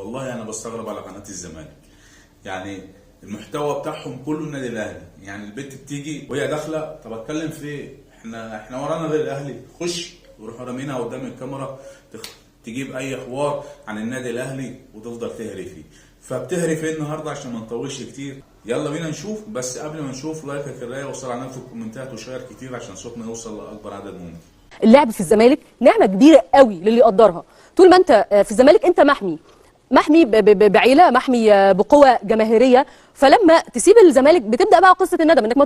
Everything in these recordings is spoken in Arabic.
والله انا بستغرب على قناه الزمالك. يعني المحتوى بتاعهم كله النادي الاهلي. يعني البت بتيجي وهي داخله، طب اتكلم في ايه؟ احنا ورانا غير الاهلي؟ خش وروح رامينها قدام الكاميرا، تجيب اي حوار عن النادي الاهلي وتفضل تهري فيه. فبتهري فيه النهارده عشان ما نطولش كتير. يلا بينا نشوف. بس قبل ما نشوف، لايكك الرايق وصل علينا في الكومنتات وشير كتير عشان صوتنا يوصل لاكبر عدد ممكن. اللعب في الزمالك نعمه كبيره قوي للي يقدرها. طول ما انت في الزمالك انت محمي بعيله، محمي بقوه جماهيريه. فلما تسيب الزمالك بتبدا بقى قصه الندم، انك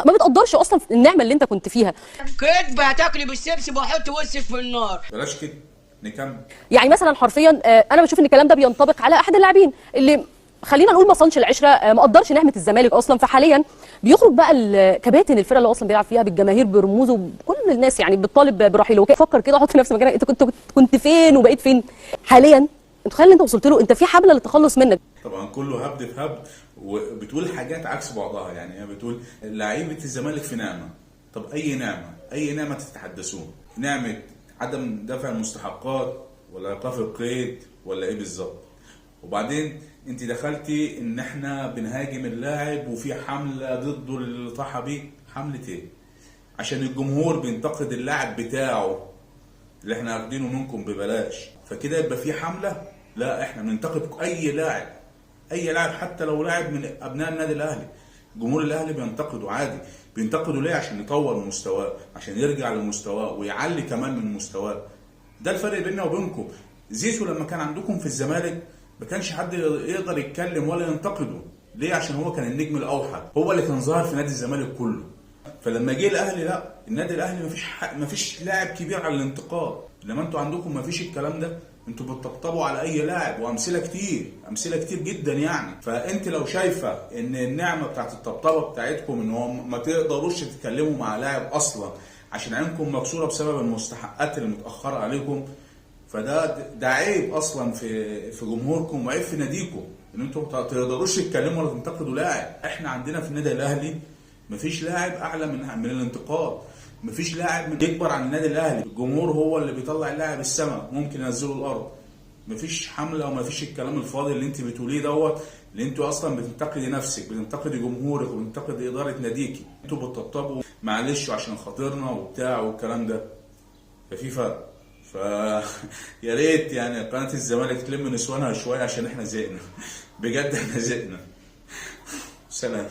ما بتقدرش اصلا النعمه اللي انت كنت فيها. كدب هتاكلي بالسبسب واحط وشك في النار. بلاش كده، نكمل. يعني مثلا حرفيا انا بشوف ان الكلام ده بينطبق على احد اللاعبين اللي خلينا نقول ما صانش العشره، ما قدرش نعمه الزمالك اصلا. فحاليا بيخرج بقى كباتن الفرقه اللي اصلا بيلعب فيها بالجماهير برموزه بكل الناس يعني بتطالب برحيله. فكر كده، حط نفسك مكانك، انت كنت فين وبقيت فين حاليا؟ انت تخيل انت وصلت له، انت في حبل للتخلص منك. طبعا كله هبد في هبد، وبتقول حاجات عكس بعضها. يعني هي بتقول لعيبه الزمالك في نعمه. طب اي نعمه تتحدثون؟ نعمه عدم دفع المستحقات ولا ايقاف القيد ولا ايه بالظبط؟ وبعدين انت دخلتي ان احنا بنهاجم اللاعب وفي حمله ضده اللي طاح بيه. حمله ايه؟ عشان الجمهور بينتقد اللاعب بتاعه اللي احنا واخدينه منكم ببلاش، فكده يبقى في حمله؟ لا، احنا بننتقد اي لاعب حتى لو لاعب من ابناء النادي الاهلي. جمهور الاهلي بينتقده عادي. بينتقدوا ليه؟ عشان يطور من مستواه، عشان يرجع لمستواه ويعلي كمان من مستواه. ده الفرق بيننا وبينكم. زيزو لما كان عندكم في الزمالك ما كانش حد يقدر يتكلم ولا ينتقده. ليه؟ عشان هو كان النجم الاوحد، هو اللي كان ظاهر في نادي الزمالك كله. فلما جه الاهلي، لا، النادي الاهلي مفيش لاعب كبير على الانتقاد. لما انتوا عندكم مفيش الكلام ده، انتوا بتطبطبوا على اي لاعب، وامثله كتير جدا. يعني فانت لو شايفه ان النعمه بتاعت الطبطبه بتاعتكم ان هو ما تقدروش تتكلموا مع لاعب اصلا عشان عينكم مكسوره بسبب المستحقات اللي متاخره عليكم، فده عيب اصلا في جمهوركم وعيب في ناديكم ان انتوا ما تقدروش تتكلموا ولا تنتقدوا لاعب. احنا عندنا في النادي الاهلي مفيش لاعب اعلى من الانتقاد. مفيش لاعب يكبر عن النادي الاهلي. الجمهور هو اللي بيطلع اللاعب السما، ممكن ينزله الارض. مفيش حمله ومفيش الكلام الفاضي اللي انت بتقوليه دوت، اللي انتوا اصلا بتنتقدي نفسك، بتنتقدي جمهورك، وبتنتقدي اداره ناديكي. انتوا بتطبطبوا معلش عشان خاطرنا وبتاع والكلام ده. ففي فرق. يا ريت يعني قناه الزمالك تلم نسوانها شويه عشان احنا زهقنا. بجد احنا زهقنا. سلام.